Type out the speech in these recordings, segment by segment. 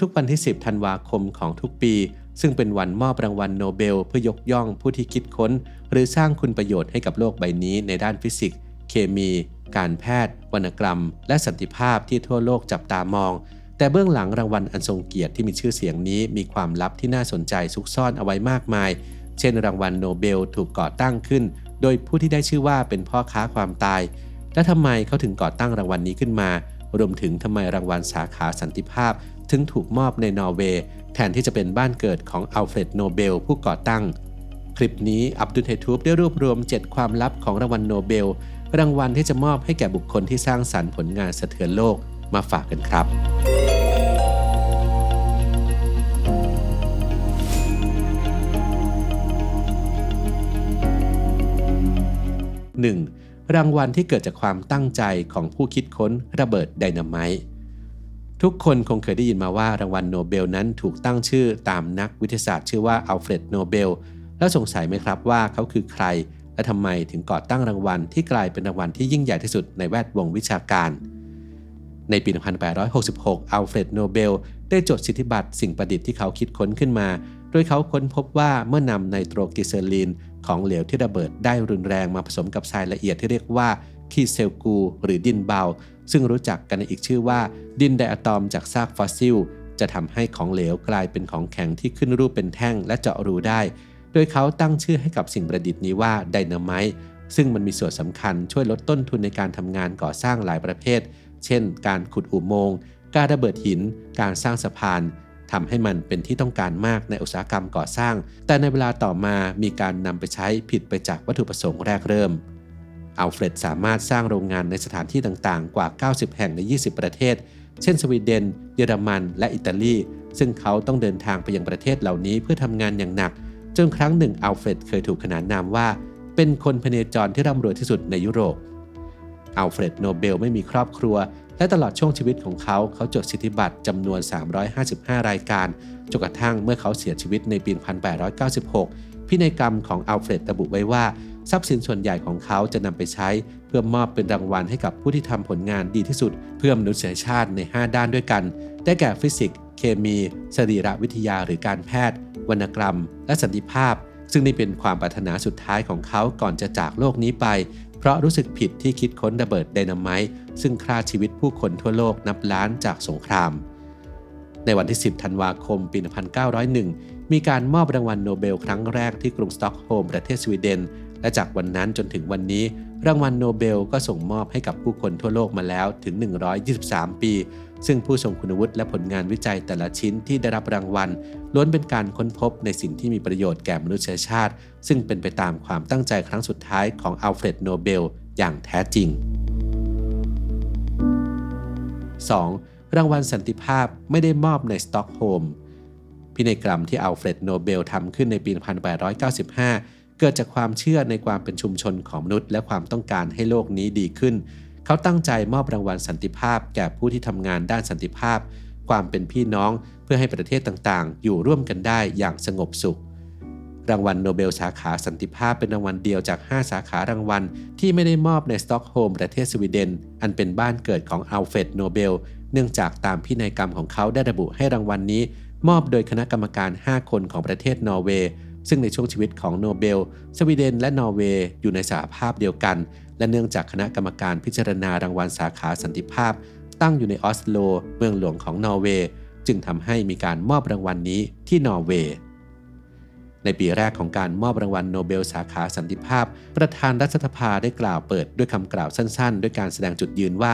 ทุกๆวันที่10ธันวาคมของทุกปีซึ่งเป็นวันมอบรางวัลโนเบลเพื่อยกย่องผู้ที่คิดค้นหรือสร้างคุณประโยชน์ให้กับโลกใบนี้ในด้านฟิสิกส์เคมีการแพทย์วรรณกรรมและสันติภาพที่ทั่วโลกจับตามองแต่เบื้องหลังรางวัลอันทรงเกียรติที่มีชื่อเสียงนี้มีความลับที่น่าสนใจซุกซ่อนเอาไว้มากมายเช่นรางวัลโนเบลถูกก่อตั้งขึ้นโดยผู้ที่ได้ชื่อว่าเป็นพ่อค้าความตายและทำไมเขาถึงก่อตั้งรางวัลนี้ขึ้นมารวมถึงทำไมรางวัลสาขาสันติภาพถึงถูกมอบในนอร์เวย์แทนที่จะเป็นบ้านเกิดของอัลเฟรดโนเบลผู้ก่อตั้งคลิปนี้อับดุล ไททูบได้รวบรวม7ความลับของรางวัลโนเบลรางวัลที่จะมอบให้แก่บุคคลที่สร้างสรรค์ผลงานสะเทือนโลกมาฝากกันครับ 1. รางวัลที่เกิดจากความตั้งใจของผู้คิดค้นระเบิดไดนาไมต์ทุกคนคงเคยได้ยินมาว่ารางวัลโนเบลนั้นถูกตั้งชื่อตามนักวิทยาศาสตร์ชื่อว่าอัลเฟรดโนเบลแล้วสงสัยไหมครับว่าเขาคือใครและทำไมถึงก่อตั้งรางวัลที่กลายเป็นรางวัลที่ยิ่งใหญ่ที่สุดในแวดวงวิชาการในปี 1866 อัลเฟรดโนเบลได้จดสิทธิบัตรสิ่งประดิษฐ์ที่เขาคิดค้นขึ้นมาโดยเขาค้นพบว่าเมื่อนำไนโตรกลีเซอรีนของเหลวที่ระเบิดได้รุนแรงมาผสมกับทรายละเอียดที่เรียกว่าคีเซลกูหรือดินเบาซึ่งรู้จักกันในอีกชื่อว่าดินไดอะตอมจากซากฟอสซิลจะทำให้ของเหลวกลายเป็นของแข็งที่ขึ้นรูปเป็นแท่งและเจาะรูได้โดยเขาตั้งชื่อให้กับสิ่งประดิษฐ์นี้ว่าไดนาไมต์ซึ่งมันมีส่วนสำคัญช่วยลดต้นทุนในการทำงานก่อสร้างหลายประเภทเช่นการขุดอุโมงค์การระเบิดหินการสร้างสะพานทำให้มันเป็นที่ต้องการมากในอุตสาหกรรมก่อสร้างแต่ในเวลาต่อมามีการนำไปใช้ผิดไปจากวัตถุประสงค์แรกเริ่มอัลเฟรดสามารถสร้างโรงงานในสถานที่ต่างๆกว่า90แห่งใน20ประเทศเช่นสวีเดนเยอรมันและอิตาลีซึ่งเขาต้องเดินทางไปยังประเทศเหล่านี้เพื่อทำงานอย่างหนักจนครั้งหนึ่งอัลเฟรดเคยถูกขนานนามว่าเป็นคนพเนจรที่ร่ำรวยที่สุดในยุโรปอัลเฟรดโนเบลไม่มีครอบครัวและตลอดช่วงชีวิตของเขาจดสิทธิบัตรจำนวน355รายการจนกระทั่งเมื่อเขาเสียชีวิตในปี 1896 พินัยกรรมของอัลเฟรดระบุไว้ว่าทรัพย์สินส่วนใหญ่ของเขาจะนำไปใช้เพื่อมอบเป็นรางวัลให้กับผู้ที่ทำผลงานดีที่สุดเพื่อมนุษยชาติใน5ด้านด้วยกันได้แก่ฟิสิกส์เคมีสรีรวิทยาหรือการแพทย์วรรณกรรมและสันติภาพซึ่งนี่เป็นความปรารถนาสุดท้ายของเขาก่อนจะจากโลกนี้ไปเพราะรู้สึกผิดที่คิดค้นระเบิดไดนาไมต์ซึ่งฆ่าชีวิตผู้คนทั่วโลกนับล้านจากสงครามในวันที่10ธันวาคมปี 1901 มีการมอบรางวัลโนเบลครั้งแรกที่กรุงสต็อกโฮล์มประเทศสวีเดนและจากวันนั้นจนถึงวันนี้รางวัลโนเบลก็ส่งมอบให้กับผู้คนทั่วโลกมาแล้วถึง123ปีซึ่งผู้ทรงคุณวุฒิและผลงานวิจัยแต่ละชิ้นที่ได้รับรางวัลล้วนเป็นการค้นพบในสิ่งที่มีประโยชน์แก่มนุษยชาติซึ่งเป็นไปตามความตั้งใจครั้งสุดท้ายของอัลเฟรดโนเบลอย่างแท้จริง 2. รางวัลสันติภาพไม่ได้มอบในสต็อกโฮล์มพินัยกรรมที่อัลเฟรดโนเบลทำขึ้นในปี 1895 เกิดจากความเชื่อในความเป็นชุมชนของมนุษย์และความต้องการให้โลกนี้ดีขึ้นเขาตั้งใจมอบรางวัลสันติภาพแก่ผู้ที่ทำงานด้านสันติภาพความเป็นพี่น้องเพื่อให้ประเทศต่างๆอยู่ร่วมกันได้อย่างสงบสุขรางวัลโนเบลสาขาสันติภาพเป็นรางวัลเดียวจาก5สาขารางวัลที่ไม่ได้มอบในสต็อกโฮล์มประเทศสวีเดนอันเป็นบ้านเกิดของอัลเฟรดโนเบลเนื่องจากตามพินัยกรรมของเขาได้ระบุให้รางวัลนี้มอบโดยคณะกรรมการ5คนของประเทศนอร์เวย์ซึ่งในช่วงชีวิตของโนเบลสวีเดนและนอร์เวย์อยู่ในสหภาพเดียวกันและเนื่องจากคณะกรรมการพิจารณารางวัลสาขาสันติภาพตั้งอยู่ในออสโลเมืองหลวงของนอร์เวย์จึงทำให้มีการมอบรางวัลนี้ที่นอร์เวย์ในปีแรกของการมอบรางวัลโนเบลสาขาสันติภาพประธานรัฐสภาได้กล่าวเปิดด้วยคำกล่าวสั้นๆด้วยการแสดงจุดยืนว่า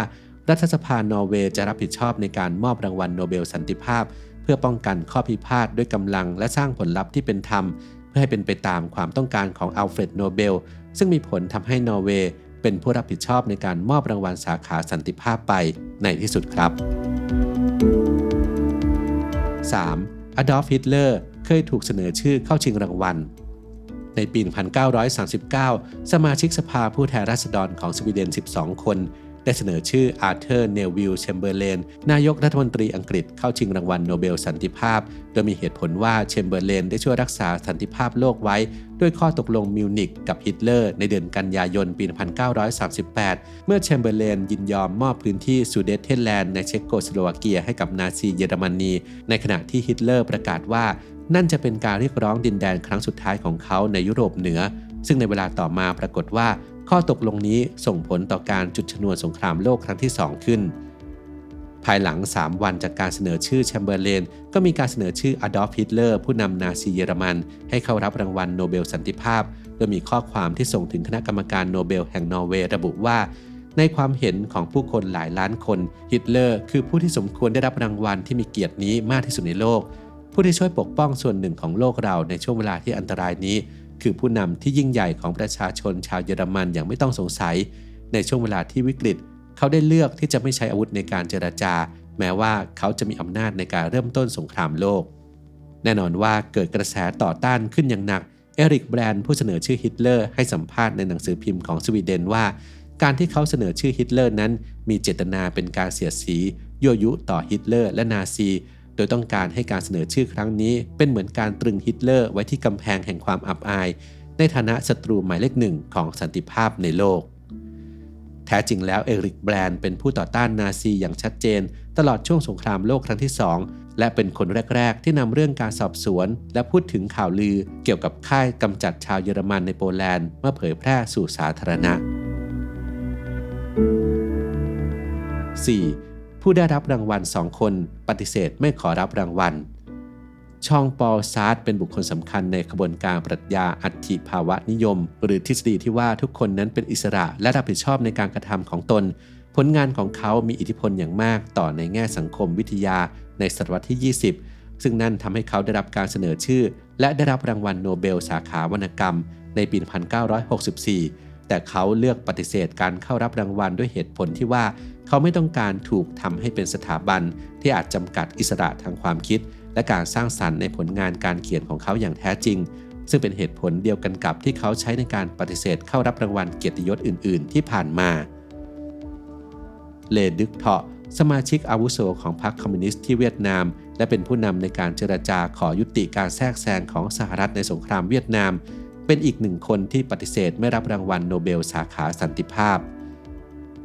รัฐสภานอร์เวย์จะรับผิดชอบในการมอบรางวัลโนเบลสันติภาพเพื่อป้องกันข้อพิพาทด้วยกำลังและสร้างผลลัพธ์ที่เป็นธรรมเพื่อให้เป็นไปตามความต้องการของอัลเฟรดโนเบลซึ่งมีผลทำให้นอร์เวย์เป็นผู้รับผิดชอบในการมอบรางวัลสาขาสันติภาพไปในที่สุดครับ 3. อดอล์ฟ ฮิตเลอร์เคยถูกเสนอชื่อเข้าชิงรางวัลในปี 1939 สมาชิกสภาผู้แทนราษฎรของสวีเดน12คน ได้เสนอชื่ออาร์เธอร์ เนวิล แชมเบอร์เลนนายกรัฐมนตรีอังกฤษเข้าชิงรางวัลโนเบลสันติภาพโดยมีเหตุผลว่าแชมเบอร์เลนได้ช่วยรักษาสันติภาพโลกไว้ด้วยข้อตกลงมิวนิกกับฮิตเลอร์ในเดือนกันยายนปี 1938 เมื่อแชมเบอร์เลนยินยอมมอบพื้นที่ซูเดตเทนแลนด์ในเช็กโกสโลวาเกียให้กับนาซีเยอรมนีในขณะที่ฮิตเลอร์ประกาศว่านั่นจะเป็นการเรียกร้องดินแดนครั้งสุดท้ายของเขาในยุโรปเหนือซึ่งในเวลาต่อมาปรากฏว่าข้อตกลงนี้ส่งผลต่อการจุดชนวนสงครามโลกครั้งที่ 2 ขึ้นภายหลัง3วันจากการเสนอชื่อแชมเบอร์เลนก็มีการเสนอชื่ออดอล์ฟ ฮิตเลอร์ผู้นำนาซีเยอรมันให้เข้ารับรางวัลโนเบลสันติภาพโดยมีข้อความที่ส่งถึงคณะกรรมการโนเบลแห่งนอร์เวย์ระบุว่าในความเห็นของผู้คนหลายล้านคนฮิตเลอร์คือผู้ที่สมควรได้รับรางวัลที่มีเกียรตินี้มากที่สุดในโลกผู้ที่ช่วยปกป้องส่วนหนึ่งของโลกเราในช่วงเวลาที่อันตรายนี้คือผู้นำที่ยิ่งใหญ่ของประชาชนชาวเยอรมันอย่างไม่ต้องสงสัยในช่วงเวลาที่วิกฤตเขาได้เลือกที่จะไม่ใช้อาวุธในการเจรจาแม้ว่าเขาจะมีอำนาจในการเริ่มต้นสงครามโลกแน่นอนว่าเกิดกระแสต่อต้านขึ้นอย่างหนักเอริกแบรนด์ผู้เสนอชื่อฮิตเลอร์ให้สัมภาษณ์ในหนังสือพิมพ์ของสวีเดนว่าการที่เขาเสนอชื่อฮิตเลอร์นั้นมีเจตนาเป็นการเสียดสียั่วยุต่อฮิตเลอร์และนาซีโดยต้องการให้การเสนอชื่อครั้งนี้เป็นเหมือนการตรึงฮิตเลอร์ไว้ที่กำแพงแห่งความอับอายในฐานะศัตรูหมายเลขหนึ่งของสันติภาพในโลกแท้จริงแล้วเอริกแบรนด์เป็นผู้ต่อต้านนาซีอย่างชัดเจนตลอดช่วงสงครามโลกครั้งที่ 2และเป็นคนแรกๆที่นำเรื่องการสอบสวนและพูดถึงข่าวลือเกี่ยวกับค่ายกำจัดชาวเยอรมันในโปแลนด์มาเผยแพร่สู่สาธารณะ 4. ผู้ได้รับรางวัล2 คนปฏิเสธไม่ขอรับรางวัลชองปอลซาร์ตเป็นบุคคลสำคัญในขบวนการปรัชญาอัตถิภาวะนิยมหรือทฤษฎีที่ว่าทุกคนนั้นเป็นอิสระและรับผิดชอบในการกระทำของตนผลงานของเขามีอิทธิพลอย่างมากต่อในแง่สังคมวิทยาในศตวรรษที่ 20ซึ่งนั่นทำให้เขาได้รับการเสนอชื่อและได้รับรางวัลโนเบลสาขาวรรณกรรมในปี 1964 แต่เขาเลือกปฏิเสธการเข้ารับรางวัลด้วยเหตุผลที่ว่าเขาไม่ต้องการถูกทำให้เป็นสถาบันที่อาจจำกัดอิสระทางความคิดและการสร้างสรรค์ในผลงานการเขียนของเขาอย่างแท้จริงซึ่งเป็นเหตุผลเดียวกันกับที่เขาใช้ในการปฏิเสธเข้ารับรางวัลเกียรติยศอื่นๆที่ผ่านมาเลดึกเถาะสมาชิกอาวุโสของพรรคคอมมิวนิสต์ที่เวียดนามและเป็นผู้นำในการเจรจาขอยุติการแทรกแซงของสหรัฐในสงครามเวียดนามเป็นอีกหนึ่งคนที่ปฏิเสธไม่รับรางวัลโนเบลสาขาสันติภาพ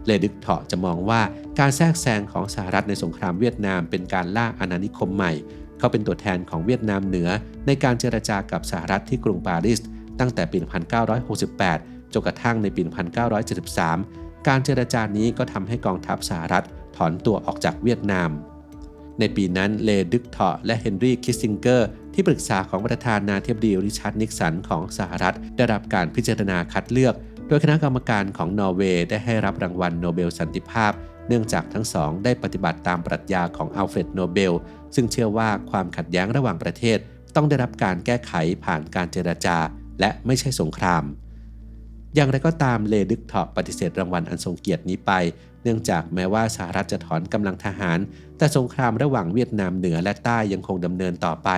เลดึกเถาะจะมองว่าการแทรกแซงของสหรัฐในสงครามเวียดนามเป็นการล่าอาณานิคมใหม่เขาเป็นตัวแทนของเวียดนามเหนือในการเจรจากับสหรัฐที่กรุงปารีสตั้งแต่ปี 1968 จนกระทั่งในปี 1973 การเจรจานี้ก็ทำให้กองทัพสหรัฐถอนตัวออกจากเวียดนามในปีนั้นเลดึกเถาะและเฮนรี่คิสซิงเกอร์ที่ปรึกษาของประธานาธิบดีริชาร์ดนิกสันของสหรัฐได้รับการพิจารณาคัดเลือกโดยคณะกรรมการของนอร์เวย์ได้ให้รับรางวัลโนเบลสันติภาพเนื่องจากทั้งสองได้ปฏิบัติตามปรัชญาของอัลเฟรดโนเบลซึ่งเชื่อว่าความขัดแย้งระหว่างประเทศต้องได้รับการแก้ไขผ่านการเจรจาและไม่ใช่สงครามอย่างไรก็ตามเลดึกเถาะปฏิเสธรางวัลอันทรงเกียรตินี้ไปเนื่องจากแม้ว่าสหรัฐจะถอนกำลังทหารแต่สงครามระหว่างเวียดนามเหนือและใต้ยังคงดำเนินต่อไป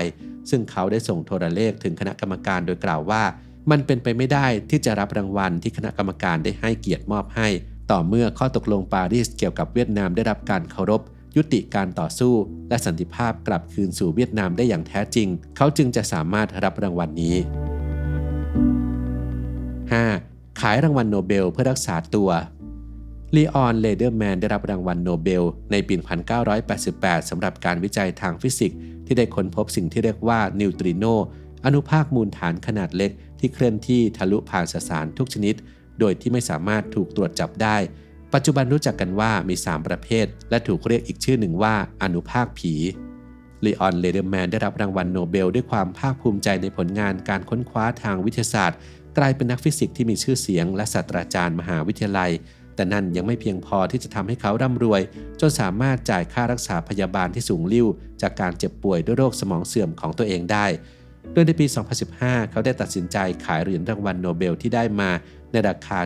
ซึ่งเขาได้ส่งโทรเลขถึงคณะกรรมการโดยกล่าวว่ามันเป็นไปไม่ได้ที่จะรับรางวัลที่คณะกรรมการได้ให้เกียรติมอบให้ต่อเมื่อข้อตกลงปารีสเกี่ยวกับเวียดนามได้รับการเคารพยุติการต่อสู้และสันติภาพกลับคืนสู่เวียดนามได้อย่างแท้จริงเขาจึงจะสามารถรับรางวัลนี้ 5. ขายรางวัลโนเบลเพื่อรักษาตัวลีออน เลเดอร์แมนได้รับรางวัลโนเบลในปี 1988 สำหรับการวิจัยทางฟิสิกส์ที่ได้ค้นพบสิ่งที่เรียกว่านิวตริโนอนุภาคมูลฐานขนาดเล็กที่เคลื่อนที่ทะลุผ่านสสารทุกชนิดโดยที่ไม่สามารถถูกตรวจจับได้ปัจจุบันรู้จักกันว่ามี3ประเภทและถูกเรียกอีกชื่อหนึ่งว่าอนุภาคผีลีออน เลเดอร์แมนได้รับรางวัลโนเบลด้วยความภาคภูมิใจในผลงานการค้นคว้าทางวิทยาศาสตร์กลายเป็นนักฟิสิกส์ที่มีชื่อเสียงและศาสตราจารย์มหาวิทยาลัยแต่นั่นยังไม่เพียงพอที่จะทำให้เขาร่ำรวยจนสามารถจ่ายค่ารักษาพยาบาลที่สูงลิ่วจากการเจ็บป่วยด้วยโรคสมองเสื่อมของตัวเองได้โดยในปี 2015 เขาได้ตัดสินใจขายเหรียญรางวัลโนเบลที่ได้มาในราคา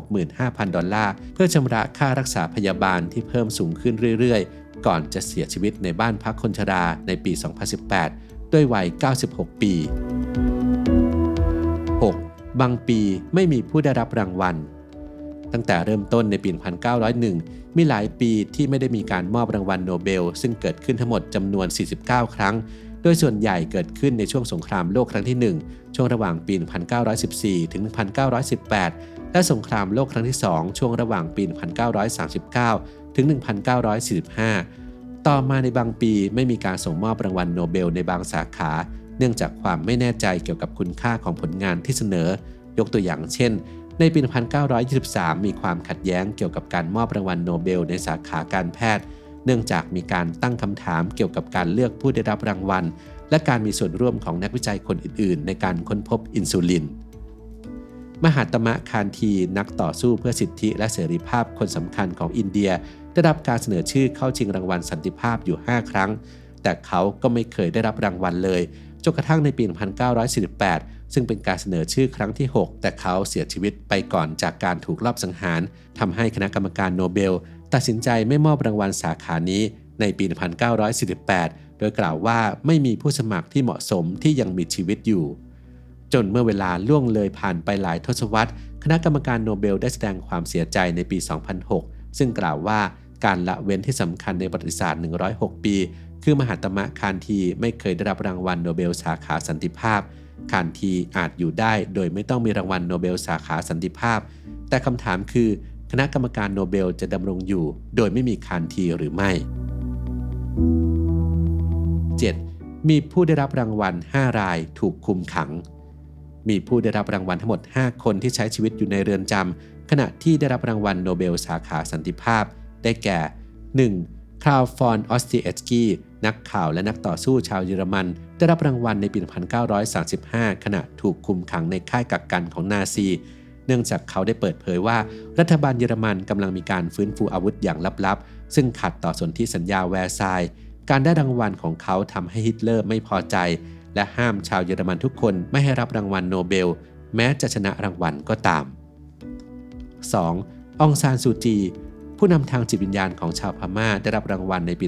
765,000 ดอลลาร์เพื่อชำระค่ารักษาพยาบาลที่เพิ่มสูงขึ้นเรื่อยๆก่อนจะเสียชีวิตในบ้านพักคนชราในปี 2018 ด้วยวัย 96 ปี 6. บางปีไม่มีผู้ได้รับรางวัล ตั้งแต่เริ่มต้นในปี 1901 มีหลายปีที่ไม่ได้มีการมอบรางวัลโนเบลซึ่งเกิดขึ้นทั้งหมดจำนวน 49 ครั้งโดยส่วนใหญ่เกิดขึ้นในช่วงสงครามโลกครั้งที่ 1 ช่วงระหว่างปี 1914 ถึง 1918 และสงครามโลกครั้งที่ 2 ช่วงระหว่างปี 1939 ถึง 1945 ต่อมาในบางปีไม่มีการส่งมอบรางวัลโนเบลในบางสาขาเนื่องจากความไม่แน่ใจเกี่ยวกับคุณค่าของผลงานที่เสนอยกตัวอย่างเช่นในปี 1923 มีความขัดแย้งเกี่ยวกับการมอบรางวัลโนเบลในสาขาการแพทย์เนื่องจากมีการตั้งคำถามเกี่ยวกับการเลือกผู้ได้รับรางวัลและการมีส่วนร่วมของนักวิจัยคนอื่นๆในการค้นพบอินซูลินมหาตมะคานธีนักต่อสู้เพื่อสิทธิและเสรีภาพคนสำคัญของอินเดียได้รับการเสนอชื่อเข้าชิงรางวัลสันติภาพอยู่ 5 ครั้งแต่เขาก็ไม่เคยได้รับรางวัลเลยจนกระทั่งในปี 1948 ซึ่งเป็นการเสนอชื่อครั้งที่ 6 แต่เขาเสียชีวิตไปก่อนจากการถูกลอบสังหารทำให้คณะกรรมการโนเบลตัดสินใจไม่มอบรางวัลสาขานี้ในปี 1948 โดยกล่าวว่าไม่มีผู้สมัครที่เหมาะสมที่ยังมีชีวิตอยู่จนเมื่อเวลาล่วงเลยผ่านไปหลายทศวรรษคณะกรรมการโนเบลได้แสดงความเสียใจในปี 2006 ซึ่งกล่าวว่าการละเว้นที่สำคัญในประวัติศาสตร์ 106 ปีคือมหาตมะคานธีไม่เคยได้รับรางวัลโนเบลสาขาสันติภาพคานธีอาจอยู่ได้โดยไม่ต้องมีรางวัลโนเบลสาขาสันติภาพแต่คำถามคือคณะกรรมการโนเบลจะดำรงอยู่โดยไม่มีคานธีหรือไม่ 7. มีผู้ได้รับรางวัล 5 รายถูกคุมขังมีผู้ได้รับรางวัลทั้งหมด 5 คนที่ใช้ชีวิตอยู่ในเรือนจำขณะที่ได้รับรางวัลโนเบลสาขาสันติภาพได้แก่ 1. คลาวฟอน ออสติเอสกี้นักข่าวและนักต่อสู้ชาวเยอรมันได้รับรางวัลในปี 1935 ขณะถูกคุมขังในค่ายกักกันของนาซีเนื่องจากเขาได้เปิดเผยว่ารัฐบาลเยอรมันกำลังมีการฟื้นฟูอาวุธอย่างลับๆซึ่งขัดต่อสนธิสัญญาแวร์ซายน์การได้รางวัลของเขาทำให้ฮิตเลอร์ไม่พอใจและห้ามชาวเยอรมันทุกคนไม่ให้รับรางวัลโนเบลแม้จะชนะรางวัลก็ตาม 2. องซานซูจีผู้นำทางจิตวิญญาณของชาวพม่าได้รับรางวัลในปี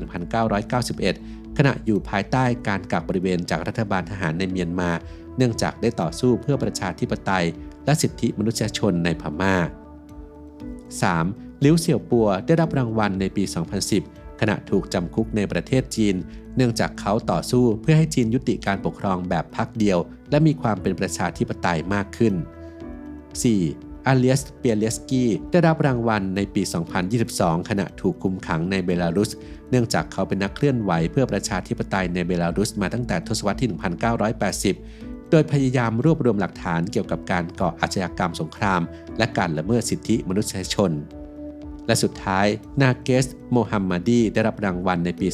1991 ขณะอยู่ภายใต้การกักบริเวณจากรัฐบาลทหารในเมียนมาเนื่องจากได้ต่อสู้เพื่อประชาธิปไตยและสิทธิมนุษยชนในพม่า 3. ลิ้วเสี่ยวปัวได้รับรางวัลในปี 2010 ขณะถูกจำคุกในประเทศจีนเนื่องจากเขาต่อสู้เพื่อให้จีนยุติการปกครองแบบพรรคเดียวและมีความเป็นประชาธิปไตยมากขึ้น 4. อาเลียส เปียเลสกี้ได้รับรางวัลในปี 2022 ขณะถูกคุมขังในเบลารุสเนื่องจากเขาเป็นนักเคลื่อนไหวเพื่อประชาธิปไตยในเบลารุสมาตั้งแต่ทศวรรษที่ 1980 โดยพยายามรวบรวมหลักฐานเกี่ยวกับการก่ออาชญากรรมสงครามและการละเมิดสิทธิมนุษยชนและสุดท้ายนาเกส โมฮัมมัดีได้รับรางวัลในปี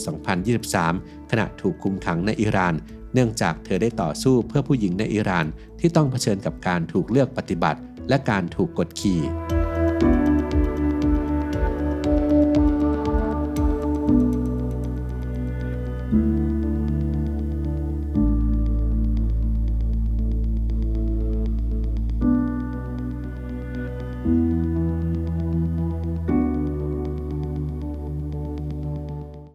2023 ขณะถูกคุมขังในอิหร่านเนื่องจากเธอได้ต่อสู้เพื่อผู้หญิงในอิหร่านที่ต้องเผชิญกับการถูกเลือกปฏิบัติและการถูกกดขี่